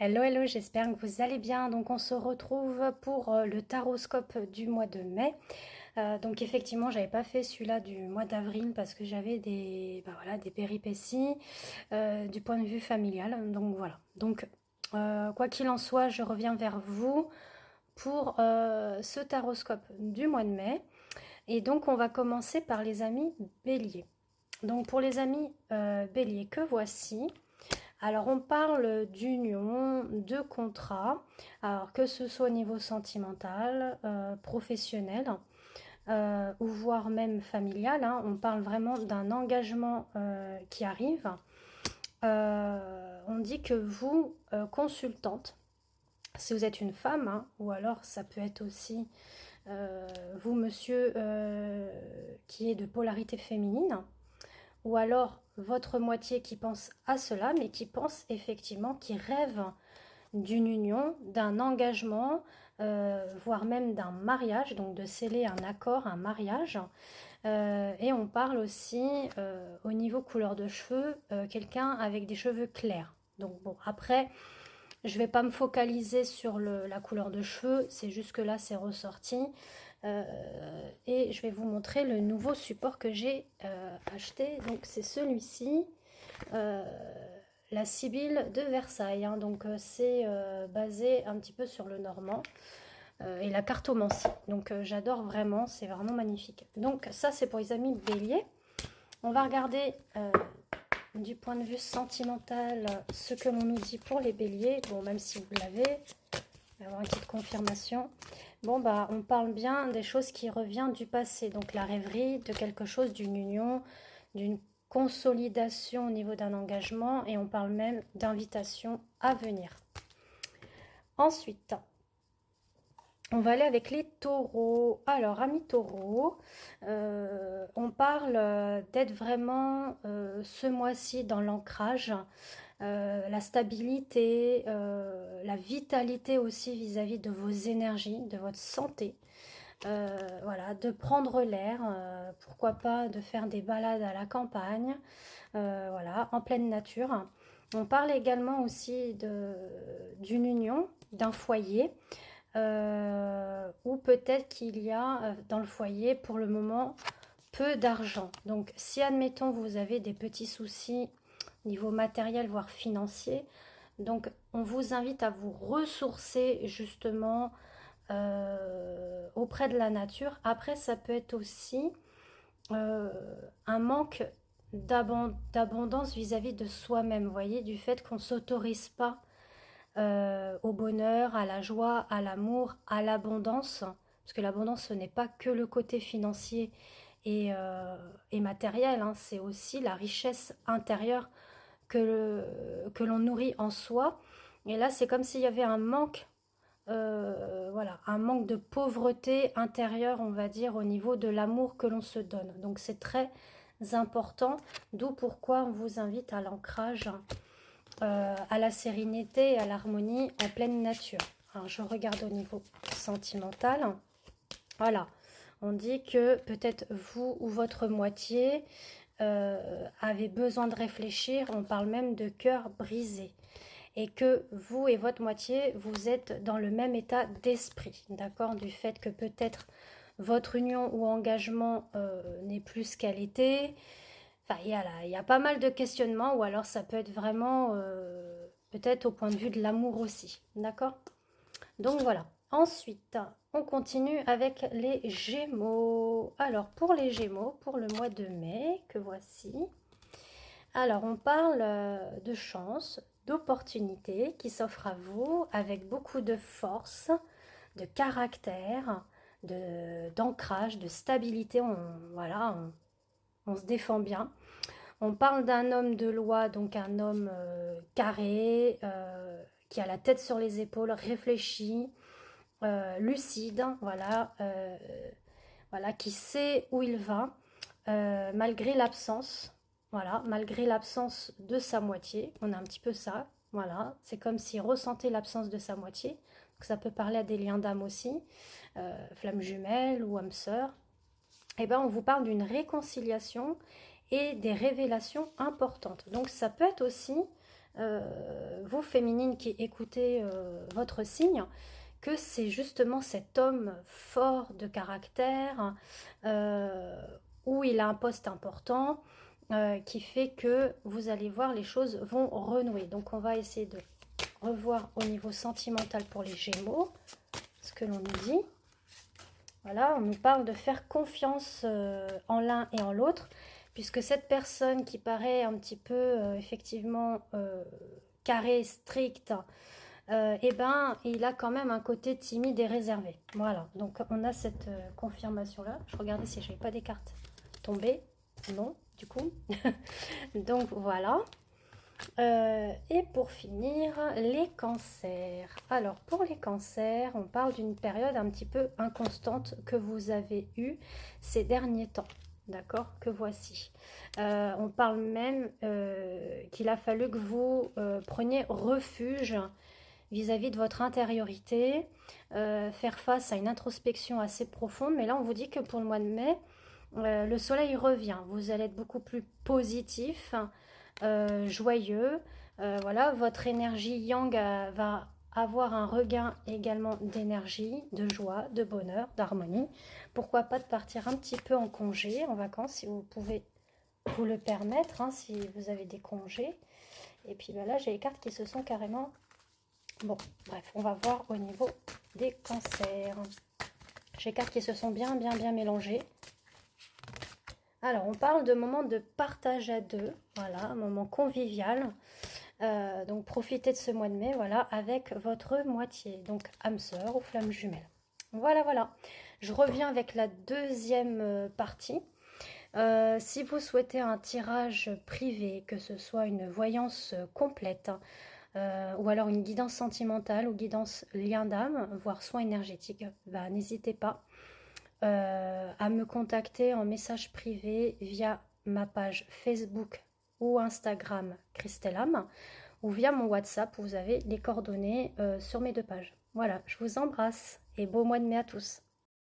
Hello, hello, j'espère que vous allez bien. Donc on se retrouve pour le taroscope du mois de mai. Donc effectivement, j'avais pas fait celui-là du mois d'avril parce que j'avais des péripéties du point de vue familial. Donc voilà. Donc quoi qu'il en soit, je reviens vers vous pour ce taroscope du mois de mai. Et donc on va commencer par les amis béliers. Donc pour les amis béliers que voici. Alors on parle d'union, de contrat, alors que ce soit au niveau sentimental, professionnel, ou voire même familial, hein, on parle vraiment d'un engagement qui arrive. On dit que vous, consultante, si vous êtes une femme, hein, ou alors ça peut être aussi vous, monsieur, qui est de polarité féminine, ou alors votre moitié qui pense à cela, mais qui pense effectivement, qui rêve d'une union, d'un engagement, voire même d'un mariage, donc de sceller un accord, un mariage. Et on parle aussi au niveau couleur de cheveux, quelqu'un avec des cheveux clairs. Donc bon, après, je ne vais pas me focaliser sur la couleur de cheveux, c'est juste que là c'est ressorti. Et je vais vous montrer le nouveau support que j'ai acheté. Donc c'est celui-ci, la Sibylle de Versailles. Hein. Donc c'est basé un petit peu sur le normand et la cartomancie. Donc j'adore vraiment, c'est vraiment magnifique. Donc ça c'est pour les amis béliers. On va regarder du point de vue sentimental ce que l'on nous dit pour les béliers. Bon, même si vous l'avez, avoir une petite confirmation. Bon, bah, on parle bien des choses qui reviennent du passé. Donc, la rêverie de quelque chose, d'une union, d'une consolidation au niveau d'un engagement. Et on parle même d'invitation à venir. Ensuite, on va aller avec les taureaux. Alors, amis taureaux, on parle d'être vraiment ce mois-ci dans l'ancrage. La stabilité, la vitalité aussi vis-à-vis de vos énergies, de votre santé. Voilà, de prendre l'air, pourquoi pas de faire des balades à la campagne, voilà, en pleine nature. On parle également aussi d'une union, d'un foyer, ou peut-être qu'il y a dans le foyer pour le moment peu d'argent. Donc si admettons vous avez des petits soucis niveau matériel voire financier, donc on vous invite à vous ressourcer justement auprès de la nature. Après ça peut être aussi un manque d'abondance vis-à-vis de soi-même, vous voyez, du fait qu'on ne s'autorise pas au bonheur, à la joie, à l'amour, à l'abondance, parce que l'abondance ce n'est pas que le côté financier et matériel, hein, c'est aussi la richesse intérieure que l'on nourrit en soi. Et là, c'est comme s'il y avait un manque, voilà, un manque de pauvreté intérieure, on va dire, au niveau de l'amour que l'on se donne. Donc c'est très important, d'où pourquoi on vous invite à l'ancrage, à la sérénité et à l'harmonie en pleine nature. Alors je regarde au niveau sentimental. Voilà, on dit que peut-être vous ou votre moitié avez besoin de réfléchir, on parle même de cœur brisé. Et que vous et votre moitié, vous êtes dans le même état d'esprit, d'accord? Du fait que peut-être votre union ou engagement n'est plus ce qu'elle était. Enfin, il y a pas mal de questionnements, ou alors ça peut être vraiment peut-être au point de vue de l'amour aussi, d'accord? Donc voilà. Ensuite, on continue avec les Gémeaux. Alors pour les Gémeaux, pour le mois de mai, que voici. Alors on parle de chance, d'opportunités qui s'offrent à vous avec beaucoup de force, de caractère, d'ancrage, de stabilité. Voilà, on se défend bien. On parle d'un homme de loi, donc un homme carré, qui a la tête sur les épaules, réfléchi, lucide, voilà, voilà, qui sait où il va, malgré l'absence, voilà, malgré l'absence de sa moitié. On a un petit peu ça, voilà, c'est comme s'il ressentait l'absence de sa moitié. Donc ça peut parler à des liens d'âme aussi, flamme jumelle ou âme sœur. Et ben on vous parle d'une réconciliation et des révélations importantes. Donc ça peut être aussi vous, féminine, qui écoutez votre signe, que c'est justement cet homme fort de caractère, où il a un poste important, qui fait que vous allez voir les choses vont renouer. Donc on va essayer de revoir au niveau sentimental pour les Gémeaux, ce que l'on nous dit. Voilà, on nous parle de faire confiance en l'un et en l'autre, puisque cette personne qui paraît un petit peu effectivement carré, strict, eh ben, il a quand même un côté timide et réservé. Voilà, donc on a cette confirmation-là. Je regardais si je n'avais pas des cartes tombées. Non, du coup. Donc voilà. Et pour finir, les cancers. Alors pour les cancers, on parle d'une période un petit peu inconstante que vous avez eue ces derniers temps. D'accord, que voici. On parle même qu'il a fallu que vous preniez refuge vis-à-vis de votre intériorité, faire face à une introspection assez profonde. Mais là, on vous dit que pour le mois de mai, le soleil revient. Vous allez être beaucoup plus positif, joyeux. Voilà, votre énergie yang va avoir un regain également d'énergie, de joie, de bonheur, d'harmonie. Pourquoi pas de partir un petit peu en congé, en vacances, si vous pouvez vous le permettre, hein, si vous avez des congés. Et puis ben là, j'ai les cartes qui se sont carrément... Bon, bref, on va voir au niveau des cancers. J'ai les cartes qui se sont bien mélangées. Alors, on parle de moments de partage à deux, voilà, un moment convivial. Donc, profitez de ce mois de mai, voilà, avec votre moitié, donc âme sœur ou flamme jumelle. Voilà, voilà. Je reviens avec la deuxième partie. Si vous souhaitez un tirage privé, que ce soit une voyance complète, ou alors une guidance sentimentale ou guidance lien d'âme, voire soin énergétique, bah, n'hésitez pas à me contacter en message privé via ma page Facebook ou Instagram Christellam ou via mon WhatsApp, vous avez les coordonnées sur mes deux pages. Voilà, je vous embrasse et beau mois de mai à tous.